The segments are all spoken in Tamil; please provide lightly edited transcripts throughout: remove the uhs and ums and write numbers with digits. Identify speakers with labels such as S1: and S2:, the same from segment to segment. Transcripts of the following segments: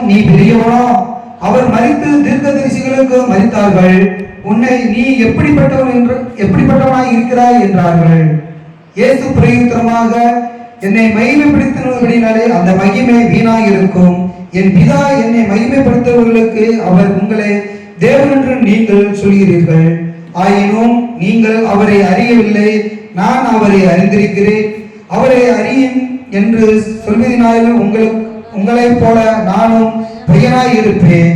S1: நீ பெரியவனா? அவர் மரித்து தீர்க்கதரிசிகளுக்கு மரித்தார்கள். உன்னை நீ எப்படிப்பட்டவனாய் இருக்கிறாய் என்றார்கள். இயேசு பிரயுத்தரமாக, என்னை மகிமைப்படுத்தினபடினாலே அந்த மகிமை வீணாய் இருக்கும். என் பிதா என்னை மகிமைப்படுத்துவர்களுக்கு அவர் உங்களை தேவன் என்று நீங்கள் சொல்கிறீர்கள். ஆயினும் நீங்கள் அவரை அறியவில்லை, நான் அவரை அறிந்திருக்கிறேன். அவரை அறியேன் என்று சொல்வதனால உங்களைப் போல நானும் பொய்யனாய் இருப்பேன்.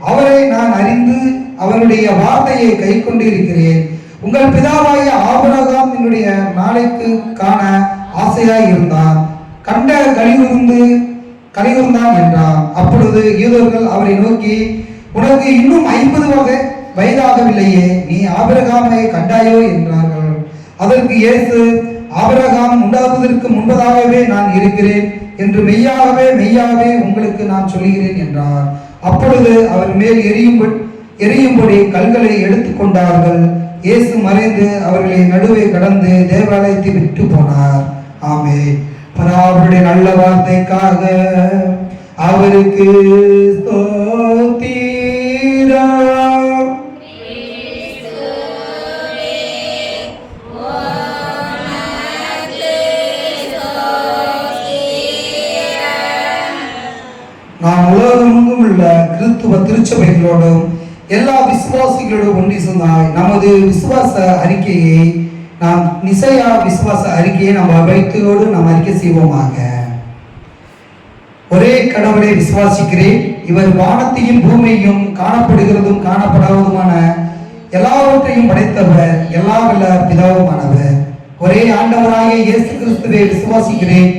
S1: அவரை நான் அறிந்து அவருடைய வார்த்தையை கை கொண்டிருக்கிறேன். உங்கள் பிதாவாகிய ஆபிரகாம் என்னுடைய நாளைக்கு காண ஆசையாய் இருந்தான், கண்ட கலிகூர்ந்தான் என்றான். அப்பொழுது யூதர்கள் அவரை நோக்கி, உனக்கு இன்னும் 50 வயதாகவில்லையே, நீ ஆபிரகாமை கண்டாயோ என்றார்கள். அதற்கு இயேசு, ஆபிரகாம் உண்டாவதற்கு முன்பதாகவே நான் இருக்கிறேன் என்று மெய்யாகவே உங்களுக்கு நான் சொல்கிறேன் என்றார். அப்பொழுது அவர் மேல் எரியும்படி கல்களை எடுத்துக்கொண்டார்கள். இயேசு மறைந்து அவர்களை நடுவே கடந்து தேவாலயத்தை விட்டு போனார். ஆமென். அவருடைய நல்ல வார்த்தைக்காக அவருக்கு ஸ்தோத்திரம். நாம் உலகமெங்கும் உள்ள கிறிஸ்துவ திருச்சபைகளோடும் எல்லா விசுவாசிகளோடும் ஒன்றி சொன்னாய் நமது விசுவாச அறிக்கையை நாம் நிசையா விசுவாச அறிக்கையை நம்ம வைத்தோடு நாம் அறிக்கை செய்வோமாக. ஒரே கடவுளை விசுவாசிக்கிறேன். இவர் வானத்தையும் பூமியையும் காணப்படுகிறதும் காணப்படாததுமான எல்லாவற்றையும் படைத்தவர், எல்லா வல்ல பிதாவுமானவர். ஒரே ஆண்டவராகிய இயேசு கிறிஸ்துவை விசுவாசிக்கிறேன்.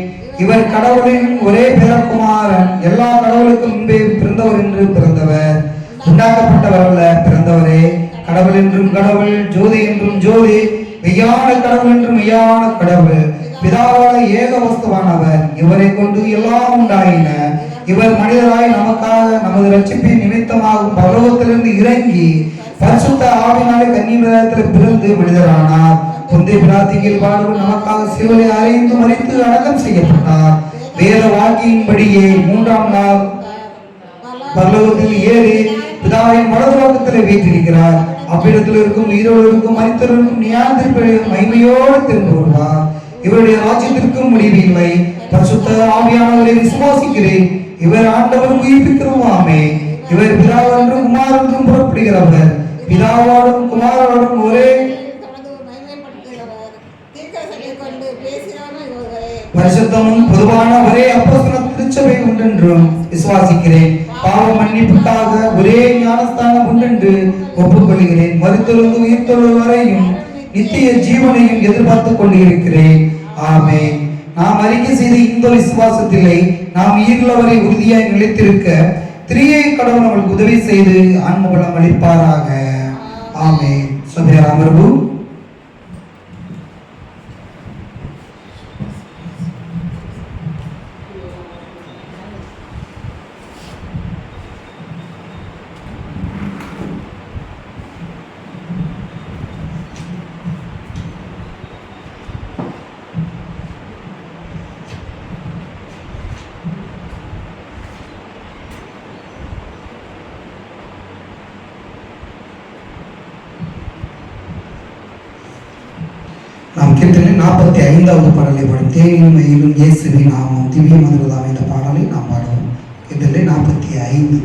S1: இவர் கடவுளின் ஒரே பேரக்குமாரன், எல்லா கடவுளுக்கும் முன்பே பிறந்தவர் என்று பிறந்தவர், உண்டாக்கப்பட்டவர் அல்ல, பிறந்தவரே. கடவுள் என்றும் கடவுள், ஜோதி என்றும் ஜோதி, மெய்யான கடவுள் என்றும் மெய்யான கடவுள், பிதாவான ஏக வஸ்துவானவர். இவரை கொண்டு எல்லாம் உண்டாயின. இவர் மனிதராய் நமக்காக நமது ரட்சிப்பின் நிமித்தமாகும் பரலோகத்திலிருந்து இறங்கி பரிசுத்த ஆவினாலே கன்னிமரியாத்தில் பிறந்து மனிதரானார். பொந்தை பிலாத்தியில் வாழ்வு நமக்காக சிலுவையில் அறைந்து மரித்து அடக்கம் செய்யப்பட்டார். வேத வாக்கியின்படியே 3ஆம் நாள் பரலோகத்தில் ஏறி பிதாவின் வலது பக்கத்தில் வீற்றிருக்கிறார். அவ்விடத்தில் இருக்கும் உயிரோடும் மரித்தோருக்கும் நியாயத்தீர்ப்பை மகிமையோடு திரும்ப வருவார். இவருடைய ராஜ்யத்திற்கும் முடிவு இல்லை. பரிசுத்த ஆவியானவரை விசுவாசிக்கிறேன். இவர் ஆண்டவர் உயிர்ப்பிக்கிறோமாமே. இவர் பிதாவென்றும் குமார் என்றும் புறப்படுகிறவர். பிதாவோடும் குமாரோடும் ஒரே பரிசுத்தமும் பொதுவான ஒரே அப்போஸ்தல திருச்சபை உண்டென்றும் விசுவாசிக்கிறேன். பாவ மன்னிப்புக்காக ஒரே ஞானஸ்தானம் உண்டென்று ஒப்புக்கொள்கிறேன். மரித்தெழுந்து உயிர்த்தெழும் வரையும் நித்திய ஜீவனையும் எதிர்பார்த்துக் கொண்டிருக்கிறேன். ஆமென். நாம் அறிக்கை செய்த இந்த விசுவாசத்திலே நாம் உயிருள்ளவரை உறுதியாய் நிலைத்திருக்க திரியை கடவுள் நம்மளுக்கு உதவி செய்து ஆன்மபலம் அளிப்பாராக. ஆமென். சபையார் அமர்வு. நாம் கீர்த்தனை 45வது பாடலை பாடும். தேனிலும் மயிலும் இயேசுவின் நாமம் திவ்ய மதுரதாம் என்ற பாடலை நாம் பாடுவோம். கீர்த்தனை 45.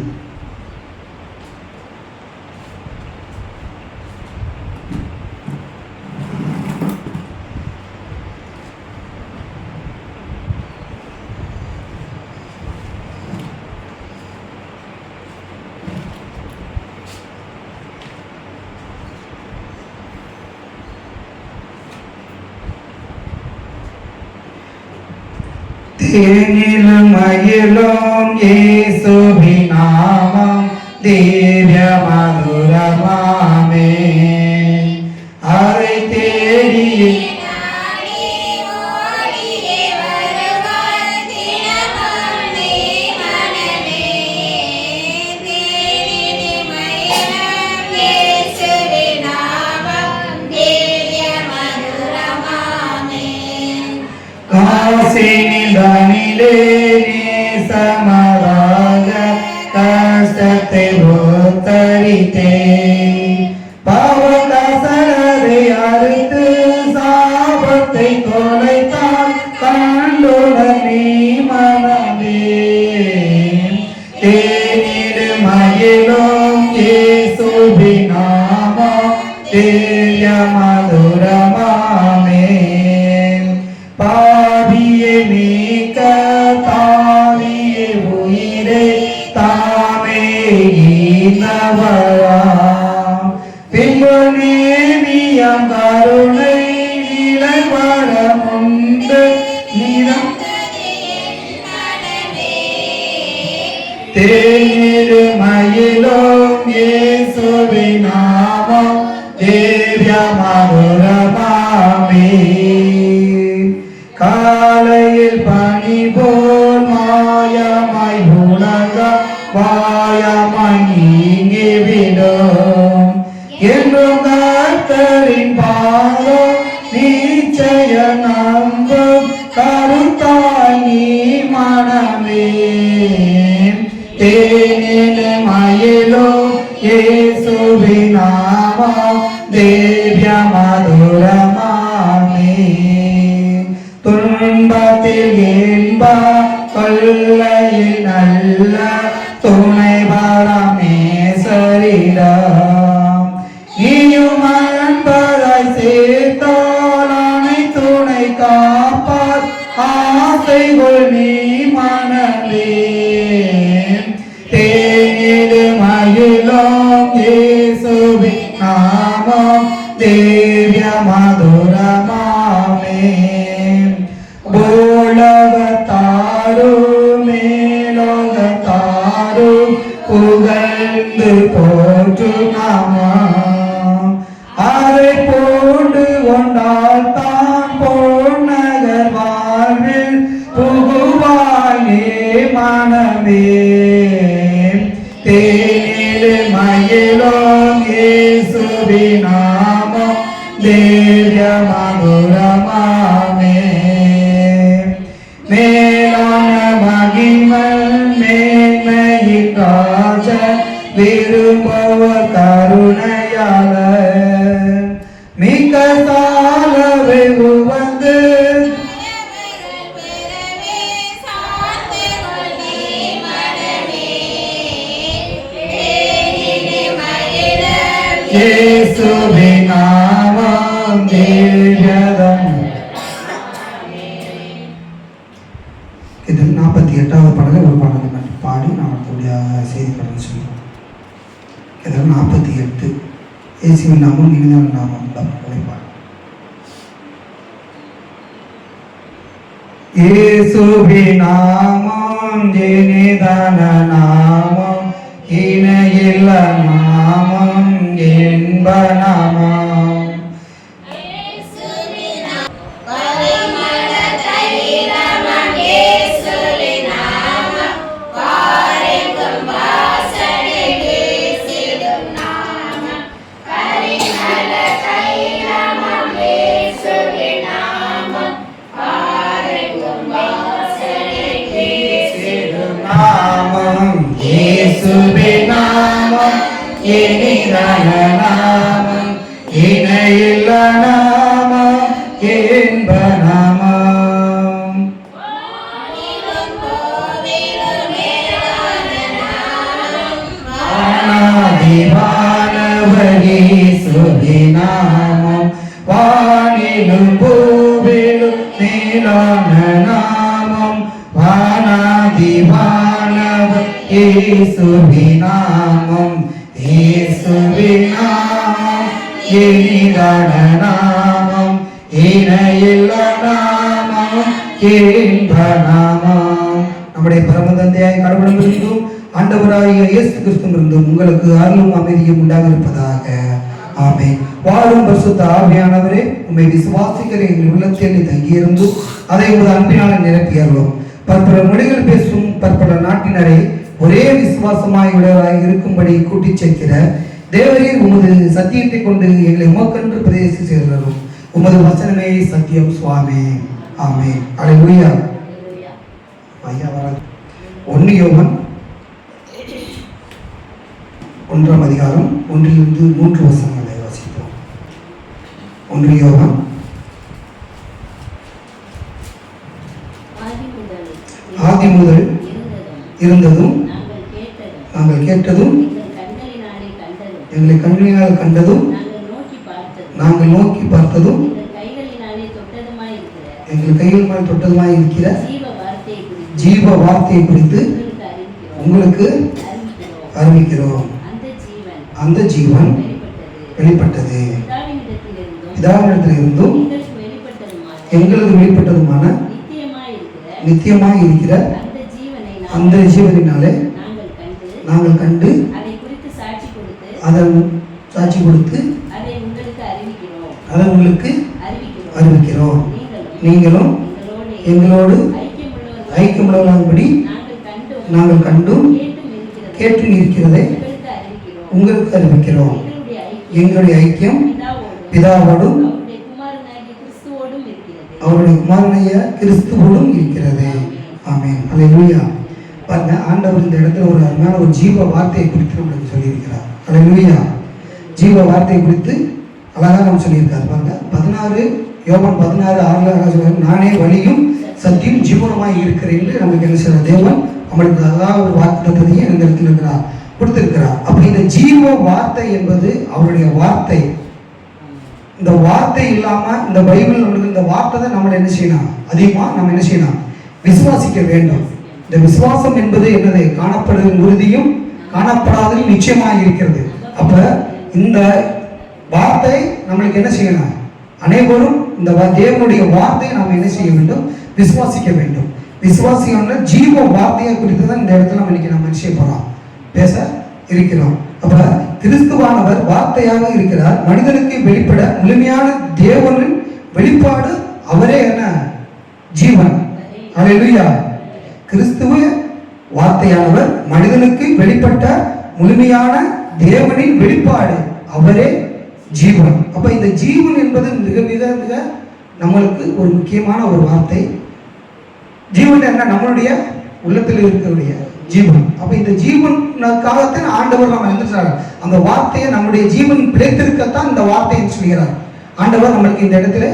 S1: தேனிலும் மயிலும் இயேசுவின் நாமம் திவ்ய மதுரமாமே. அதை தேடி காசினிலே சமராக தேனிடு மகிழும் இயேசுவின் நாமம் திவ்ய மதுரமாமே. பாவியை மீட்க தாவியே உயிரை தாமே ஈந்தவராம். பின்பு நேமியம் கருணை நிலைவரமுண்டு நிறம் தேனிடு மயிலும் இயேசுவின் நாமம் திவ்ய மதுரமாமே. காலையில் பனி போல் மாயமாய் உலகம் வாயமாய் நீங்கிவிடும். என்றும் கர்த்தரின் பாதம் நிச்சய நம்பும் கருத்தாய் நீ மனமே. தேனிடு மயிலும் இயேசுவின் நாமம் திவ்ய மதுரமாமே. துன்பத்தில் இன்ப கொள்ளையில் நல்ல துணை பரமே சரிடம். நீயும் அன்பராய் சேர்த்தாலானை துணை காப்பார் ஆசைகள் நீ மனமே. தேனிடு மயிலும் இயேசுவின் நாமம் திவ்ய மதுரமாமே. பூலோகத்தாரு மேலோகத்தாரு புகழ்ந்து போற்று நாமம். அதை போண்டு கொண்டால் தான் பொன்னகர் வாழ்வில் புகுவாயே மனமே. தேனிடு மயிலும் இயேசுவின் நாமம் திவ்ய மதுரமாமே. மேலான மகிமல் மேன்மையின் ராஜ விரும்பவர் கருணையாளர். மிக்க சாலவை உவந்து இயேசுவின் நாமம் திவ்யதம். இதில் 48வது பாடலை ஒரு பாடலை மட்டும் பாடி நாம் அடுத்தபடியாக செய்தி பாடல் சொல்லுவோம். இதில் 48 இயேசுவின் நாமம் இனிதான நாமம் பாடலை பாடும். இயேசுவின் நாமம் இனிதான நாமம் இணையில்ல நாமம் என்ப நாமம். இயேசுவின் நாமம் இனிதான நாமம் இணையில்ல நாமம் என்ப நாமம். வானாதிவானவர் இயேசுவின் நாமம் வானிலும் பூவிலும் மேலான நாமம். வானாதிவானவர் இயேசுவின் நாமம் இயேசுவின் நாமம் இனிதான நாமம் இணையில்ல நாமம் என்ப நாமம். நம்முடைய பரம தந்தையாய் கடவுளிடமிருந்தும் ஆண்டவராகிய இயேசு கிறிஸ்துவிலிருந்தும் உங்களுக்கு அருளும் அமைதியும் உண்டாக இருப்பதாக. ஆமென். வாழும் பரிசுத்த ஆவியானவரே, உம்மை விசுவாசிக்கிற எங்கள் உள்ளத்தில் தங்கியிருந்து அதை உமது அன்பினால் நிரப்பியறோம். பற்பல மொழிகள் பேசும் பற்பல நாட்டினரை ஒரே விசுவாசமாய் உடையவராய் இருக்கும்படி கூட்டிச் சேர்க்கிற தேவரீர் உமது சத்தியத்தை கொண்டு எங்களை உமக்கென்று பிரதேசி சேர்கிறோம். உமது வசனமே சத்தியம் சுவாமி. ஆமென். அல்லேலூயா. ஐயா வர 1 யோவான் 1ஆம் அதிகாரம் 1 to 3 வசனங்களை வாசிப்போம். 1 யோவான் ஆதி முதல் இருந்ததும் நாங்கள் கேட்டதும் எங்களை கண்களினால் கண்டதும் நாங்கள் நோக்கி பார்த்ததும் எங்கள் கைகளினால் தொட்டதுமாய் இருக்கிற ஜீவ வார்த்தையை குறித்து உங்களுக்கு அறிவிக்கிறோம். அந்த ஜீவன் வெளிப்பட்டது, பிதாவினிடத்திலிருந்தும் எங்களுக்கு வெளிப்பட்டதுமான நித்தியமாய் இருக்கிற அந்த ஜீவனினாலே நாங்கள் கண்டு அதன் சாட்சி கொடுத்து அதை உங்களுக்கு அறிவிக்கிறோம். நீங்களும் எங்களோடு ஐக்கியமுள்ளவர்களாகும்படி நாங்கள் கண்டும் கேட்டும் இருக்கிறதை உங்களுக்கு அறிவிக்கிறோம். எங்களுடைய ஐக்கியம் பிதாவோடும் அவருடைய குமாரனாகிய கிறிஸ்துவோடும் இருக்கிறது. ஆமென். அல்லேலூயா. பாருங்க, ஆண்டவர் இந்த இடத்துல ஒரு அருமையான ஒரு ஜீவ வார்த்தையை குறித்து நம்மளுக்கு சொல்லியிருக்கிறார். அல்லேலூயா. ஜீவ வார்த்தையை குறித்து அழகாக நம்ம சொல்லியிருக்காரு. பாருங்க, 16 யோவான் 16:6 நானே வழியும் சத்தியம் ஜீவனமாய் இருக்கிறேன் என்று நமக்கு என்ன செய்யற தேவன் நம்மளுக்கு அழகாக ஒரு வாக்குத்தத்தத்தையும் இந்த இடத்துல இருக்கிறார் கொடுத்திருக்கிறார். அப்ப இந்த ஜீவ வார்த்தை என்பது அவருடைய வார்த்தை. இந்த வார்த்தை இல்லாம இந்த பைபிள் நம்மளுக்கு இந்த வார்த்தை தான் நம்மளை என்ன செய்யணும், அதிகமா நம்ம என்ன செய்யணும், விசுவாசிக்க வேண்டும். இந்த விசுவாசம் என்பது என்னது, காணப்படுவதின் உறுதியும் காணப்படாததில் நிச்சயமாக இருக்கிறது. அப்ப இந்த வார்த்தை நம்மளுக்கு என்ன செய்யணும், அனைவரும் இந்த தேவனுடைய வார்த்தையை நாம் என்ன செய்ய வேண்டும், விசுவாசிக்க வேண்டும். விசுவாசிக்க ஜீவ வார்த்தையை குறித்து தான் இந்த இடத்துல நம்ம இன்னைக்கு நம்ம என்ன செய்ய போறோம், பேச இருக்கிறோம். அப்ப கிறிஸ்துவானவர் வார்த்தையாக இருக்கிறார். மனிதனுக்கு வெளிப்பட முழுமையான தேவனின் வெளிப்பாடு அவரே என்ன, ஜீவன். அல்லேலூயா. கிறிஸ்துவ வார்த்தையானவர் மனிதனுக்கு வெளிப்பட்ட முழுமையான தேவனின் வெளிப்பாடு அவரே ஜீவன். அப்ப இந்த ஜீவன் என்பது மிக மிக மிக நம்மளுக்கு ஒரு முக்கியமான ஒரு வார்த்தை. ஜீவன் என்ன, நம்மளுடைய உள்ளத்தில் இருக்கக்கூடிய ஜீவன். அப்ப இந்த ஜீவனுக்காகத்தான் ஆண்டவர் நம்ம எழுதுறாரு. அந்த வார்த்தையை நம்முடைய ஜீவன் பிழைத்திருக்கத்தான் இந்த வார்த்தையை சொல்கிறார் ஆண்டவர். நம்மளுக்கு இந்த இடத்துல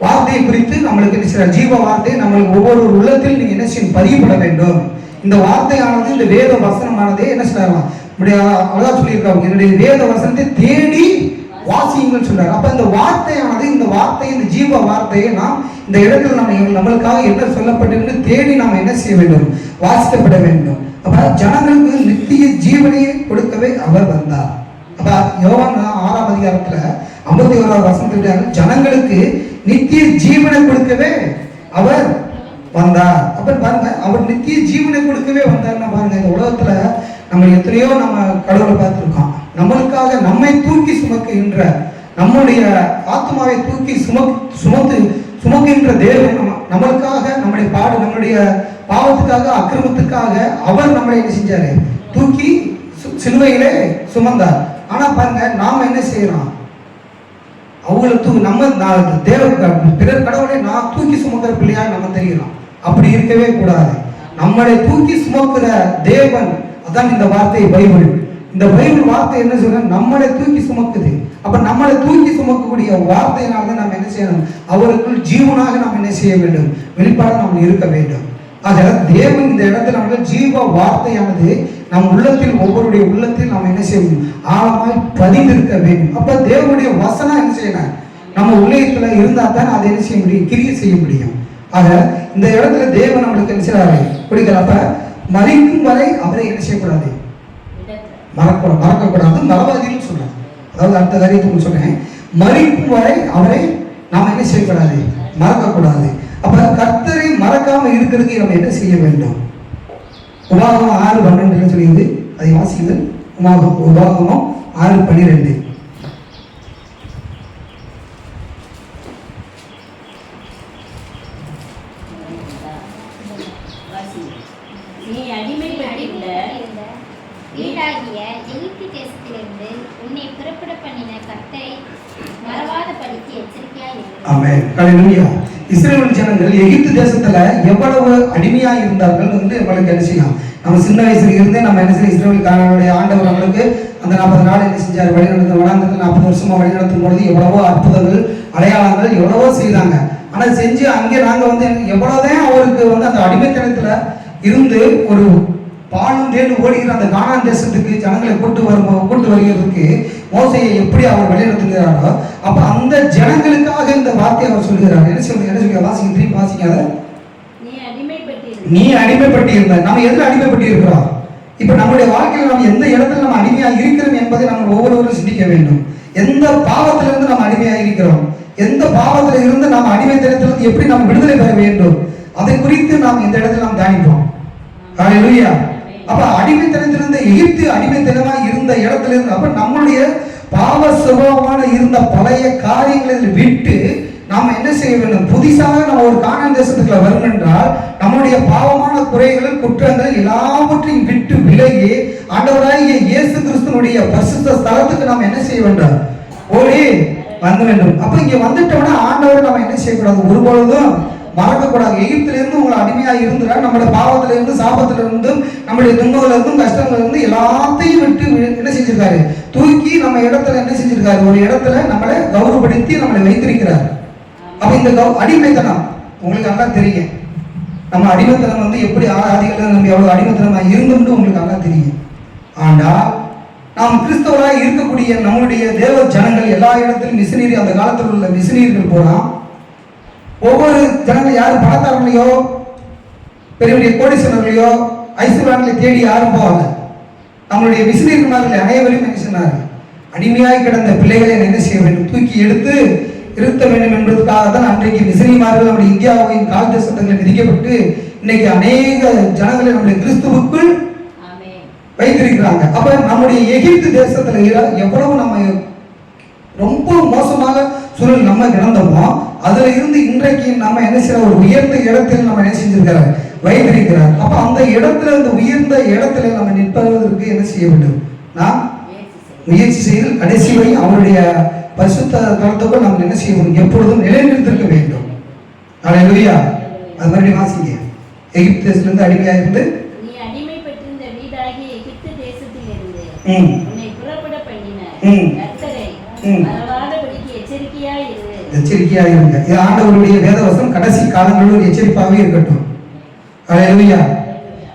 S1: வார்த்தையை குறித்து நம்மளுக்கு என்ன செய்யறார், ஜீவ வார்த்தையை நம்மளுக்கு ஒவ்வொரு உள்ளத்தில் நீங்க என்ன செய்யும், பதியப்பட வேண்டும். இந்த வார்த்தையானது, இந்த வேத வசனமானதே என்ன செய்யலாம், நம்முடைய அழகா சொல்லியிருக்காங்க, என்னுடைய வேத வசனத்தை தேடி வாசியுங்கள் சொல்றாரு. அப்ப இந்த வார்த்தையானது, இந்த வார்த்தை, இந்த ஜீவ வார்த்தையை நாம் இந்த இடத்துல நம்மளுக்காக என்ன சொல்லப்பட்டிருக்கு தேடி நாம் என்ன செய்ய வேண்டும், வாசிக்கப்பட வேண்டும். அப்ப ஜனங்களுக்கு நித்திய ஜீவனையை கொடுக்கவே அவர் வந்தார். அப்ப யோவான் 6ஆம் அதிகாரத்துல 51ஆவது வசனத்துல ஜனங்களுக்கு நித்திய ஜீவனை கொடுக்கவே அவர் வந்தார். அப்ப பாருங்க, அவர் நித்திய ஜீவனை கொடுக்கவே வந்தார்னா பாருங்க, இந்த உலகத்துல நம்ம எத்தனையோ நம்ம கடவுளை பார்த்துருக்கோம். நம்மளுக்காக நம்மை தூக்கி சுமக்குகின்ற, நம்முடைய ஆத்மாவை தூக்கி சுமக்குகின்ற தேவன் நம்மளுக்காக நம்முடைய நம்மளுடைய பாவத்துக்காக அக்கிரமத்துக்காக அவர் நம்மளை என்ன செஞ்சாரு, தூக்கி சிலுவையிலே சுமந்தார். ஆனா பாருங்க, நாம என்ன செய்யறோம், அவங்களுக்கு நம்ம பிறர் கடவுளை நான் தூக்கி சுமக்கிற பிள்ளையா நம்ம தெரிகிறோம். அப்படி இருக்கவே கூடாது. நம்மளை தூக்கி சுமக்கிற தேவன், அதான் இந்த வார்த்தை பைபிள். இந்த பைபிள் வார்த்தை என்ன சொல்ற, நம்மளை தூக்கி சுமக்குது. அப்ப நம்மளை தூக்கி சுமக்கக்கூடிய வார்த்தையினால்தான் நம்ம என்ன செய்யணும், அவருக்குள் ஜீவனாக நாம் என்ன செய்ய வேண்டும், வெளிப்பாடு நாம் இருக்க வேண்டும். ஆக தேவன் இந்த இடத்துல நம்ம ஜீவ வார்த்தையானது நம் உள்ளத்தில், ஒவ்வொருடைய உள்ளத்தில் நாம் என்ன செய்யணும், ஆழமாய் பதிந்திருக்க வேண்டும். அப்ப தேவனுடைய வசனம் என்ன செய்யணும், நம்ம உள்ளத்துல இருந்தா தான் அதை என்ன செய்ய முடியும், கிரியை செய்ய முடியும். ஆக இந்த இடத்துல தேவன் நம்மளுக்கு என்ன செய்யறாரு, பிடிக்கல. அப்ப மறிக்கும் வரை அவரை என்ன செய்யக்கூடாது, மறக்கக்கூடாது. மறவாதின்னு சொல்றேன். அதாவது அடுத்த காரியத்தை சொல்றேன், மறிக்கும் வரை அவரை நாம் என்ன செய்யக்கூடாது, மறக்கக்கூடாது. அப்ப கர்த்தரை மறக்காம இருக்கிறதுக்கு நம்ம என்ன செய்ய வேண்டும். உபாகமம் 6:12 சொல்லியது, அதை வாசிங்கள். உபாகமம் 6:12. இஸ்ரவேல் ஜனங்கள் எகிப்து தேசத்துல எவ்வளவு அடிமையா இருந்தார்கள் வந்து நம்மளுக்கு என்ன செய்யலாம். நம்ம சின்ன வயசுல இருந்தே நம்ம என்ன செய்ய, இஸ்ரவேல் காரனுடைய ஆண்டவர் நம்மளுக்கு அந்த 40 நாள் என்ன செஞ்சார், வழிநடத்த வளாந்தத்தில் 40 வருஷமா வழிநடத்தும் பொழுது எவ்வளவோ அற்புதங்கள் அடையாளங்கள் எவ்வளவோ செய்தாங்க. ஆனா செஞ்சு அங்கே நாங்க வந்து எவ்வளவுதான் அவருக்கு வந்து அந்த அடிமைத்தனத்துல இருந்து ஒரு பாலும் தேனும் ஓடுகிற அந்த கானான் தேசத்துக்கு ஜனங்களை கூட்டு வருகிறதுக்கு மோசையை எப்படி அவர் வழிநடத்துகிறாரோ, அப்ப அந்த ஜனங்களுக்காக இந்த வார்த்தையை அவர் சொல்கிறார். என்ன சொல்லுங்க வாசிங்க, திருப்பி வாசிக்காத. நீ அடிமைப்பட்டு இருந்த. நம்ம எதுல அடிமைப்பட்டு இருக்கிறோம்? இப்ப நம்முடைய வாழ்க்கையில் நம்ம எந்த இடத்துல நம்ம அடிமையா இருக்கிறோம் என்பதை நம்ம ஒவ்வொருவரும் சிந்திக்க வேண்டும். எந்த பாவத்திலிருந்து நம்ம அடிமையா இருக்கிறோம், எந்த பாவத்தில் இருந்து நாம் அடிமைத்தனத்திலிருந்து எப்படி நாம் விடுதலை பெற வேண்டும், அதை குறித்து நாம் இந்த இடத்துல நாம் தியானிப்போம். ஹல்லேலூயா. அப்ப அடிமைத்தனத்திலிருந்து, எகிப்து அடிமைத்தனமா இருந்த இடத்துல இருந்து, அப்ப நம்முடைய பாவ சுபாவமான இருந்த பழைய காரியங்களை விட்டு நாம் என்ன செய்ய வேண்டும்? புதிதாக நம்ம ஒரு கானான் தேசத்துக்குள்ள வரும் என்றால் நம்முடைய பாவமான குறைகள், குற்றங்கள் எல்லாவற்றையும் விட்டு விலகி ஆண்டவராகிய இயேசு கிறிஸ்துவினுடைய பரிசுத்த ஸ்தலத்துக்கு நாம் என்ன செய்ய வேண்டும்? ஓடி வந்து வேண்டும். அப்ப இங்க வந்துட்டோம்னா ஆண்டவர் நம்ம என்ன செய்யக்கூடாது? ஒருபொழுதும் மறக்கக்கூடாது. எகிப்திலிருந்து உங்களை அடிமையா இருந்துடா, நம்முடைய பாவத்திலிருந்து, சாபத்திலிருந்தும், நம்முடைய துன்பங்கள்ல இருந்தும், கஷ்டங்கள்ல இருந்து எல்லாத்தையும் விட்டு என்ன செஞ்சிருக்காரு? தூக்கி நம்ம இடத்துல என்ன செஞ்சிருக்காரு? ஒரு இடத்துல நம்மளை கௌரவப்படுத்தி நம்மளை வைத்திருக்கிறார். அப்ப இந்த அடிமைத்தனம் உங்களுக்கு நல்லா தெரியும். நம்ம அடிமைத்தனம் வந்து எப்படி ஆதிகள் நம்ம எவ்வளவு அடிமைத்தனமா இருந்தோம்னு உங்களுக்கு நல்லா தெரியும். ஆனா நாம் கிறிஸ்தவராக இருக்கக்கூடிய நம்மளுடைய தேவ ஜனங்கள் எல்லா இடத்திலும் மிஷினரி, அந்த காலத்தில் உள்ள மிஷினரிகள் போனா ஒவ்வொரு ஜனங்கள் யாரும் பணக்காரங்களையோ பெரிய பெரிய கோடீஸ்வரர்களையோ ஐஸ்வர்யங்களை தேடி யாரும் போவாங்க. நம்மளுடைய மிஷினரிமார்கள் அனைவரும் என்ன சொன்னார்கள்? அடிமையாய் கிடந்த பிள்ளைகளை என்ன செய்ய வேண்டும்? தூக்கி எடுத்து இருத்த வேண்டும் என்பதற்காக தான் அன்றைக்கு மிஷினரிமார்கள் நம்முடைய இந்தியாவின் கால் தேசத்தில் விதிக்கப்பட்டு இன்னைக்கு அநேக ஜனங்களை நம்முடைய கிறிஸ்துவுக்குள் வைத்திருக்கிறாங்க. அப்ப நம்முடைய எகிப்து தேசத்துல எவ்வளவு நம்ம ரொம்ப மோசமாக சூழல் நம்ம கிடந்தோமோ அதுல இருந்து இன்றைக்கு நம்ம என்ன செய்ய ஒரு உயர்ந்த இடத்தில் நம்ம என்ன செஞ்சிருக்கிறார்? வைத்திருக்கிறார். அப்ப அந்த இடத்துல, இந்த உயர்ந்த இடத்துல நம்ம நிற்பதற்கு என்ன செய்ய வேண்டும்? நாம் முயற்சி செய்து கடைசி வரை அவருடைய பரிசுத்த தலத்துக்குள் நம்ம என்ன செய்ய வேண்டும்? எப்பொழுதும் நிலைநிறுத்திருக்க வேண்டும். ஹல்லேலூயா. அது மாதிரி வாசிங்க. எகிப்து தேசத்திலிருந்து அடிமையா இருந்து எச்சரிக்கையா இருங்க. இது ஆண்டவருடைய வேதவசனம் கடைசி காலங்களில் ஒரு எச்சரிப்பாகவே இருக்கட்டும். ஹல்லேலூயா.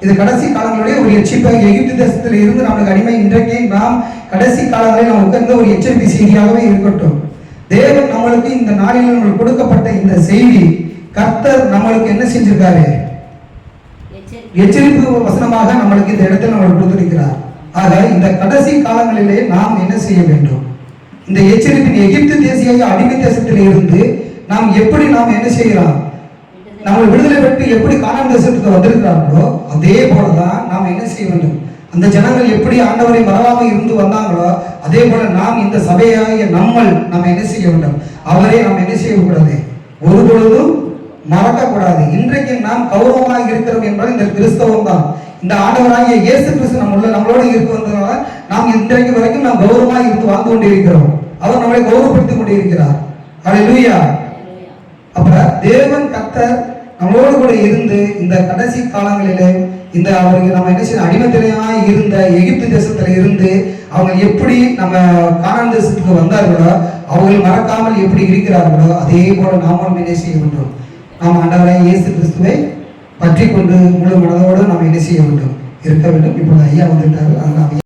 S1: இது கடைசி காலங்களுடைய ஒரு எச்சரிப்பாக, எகிப்து தேசத்தில் இருந்து நம்மளுக்கு அடிமை இன்றைக்கு நாம் கடைசி காலங்களில் நமக்கு இருந்த ஒரு எச்சரிக்கை செய்தியாகவே இருக்கட்டும். தேவன் நம்மளுக்கு இந்த நாளில் நம்மளுக்கு கொடுக்கப்பட்ட இந்த செய்தி கர்த்தர் நம்மளுக்கு என்ன செஞ்சிருக்காரு? எச்சரிப்பு வசனமாக நம்மளுக்கு இந்த இடத்தில் நம்மளுக்கு கொடுத்திருக்கிறார். ஆக இந்த கடைசி காலங்களிலே நாம் என்ன செய்ய வேண்டும்? இந்த எச்சரிப்பின் எகிப்து தேசிய அடிமை தேசத்தில் இருந்து நாம் எப்படி நாம் என்ன செய்யலாம்? நம்ம விடுதலை பெற்று எப்படி கானான் தேசத்துக்கு வந்திருக்கிறார்களோ அதே போலதான் நாம் என்ன செய்ய வேண்டும்? அந்த ஜனங்கள் எப்படி ஆண்டவரை மறவாமல் இருந்து வந்தாங்களோ அதே போல நாம் இந்த சபையாகிய நம்ம என்ன செய்ய வேண்டும்? அவரை நாம் என்ன செய்யக்கூடாது? ஒரு பொழுதும் மறக்கக்கூடாது. இன்றைக்கு நாம் கௌரவமாக இருக்கிறோம் என்றால் இந்த கிறிஸ்தவம் தான். இந்த ஆண்டவராகிய இயேசு கிறிஸ்து நம்மளோட இருக்க வந்ததுனால நாம் இன்றைக்கு வரைக்கும் நாம் கௌரவமாக இருந்து வாழ்ந்து கொண்டிருக்கிறோம். அவர் நம்மளை கௌரவப்படுத்திக் கொண்டிருக்கிறார். ஹல்லேலூயா. அப்ப தேவன் கர்த்தர் நம்மளோடு கூட இருந்து இந்த கடைசி காலங்களிலே இந்த அவருக்கு நம்ம என்ன செய்ய அடிமைத்தனமாக இருந்த எகிப்து தேசத்துல இருந்து அவங்க எப்படி நம்ம கானான் தேசத்துக்கு வந்தார்களோ அவர்கள் மறக்காமல் எப்படி இருக்கிறார்களோ அதே போல நாமும் என்ன செய்ய வேண்டும்? நாம் ஆண்டவராகிய இயேசு கிறிஸ்துவை பற்றி கொண்டு முழு மனதோடு நாம் என்ன செய்ய வேண்டும்? இருக்க வேண்டும். இப்பொழுது ஐயா வந்துட்டார்கள்.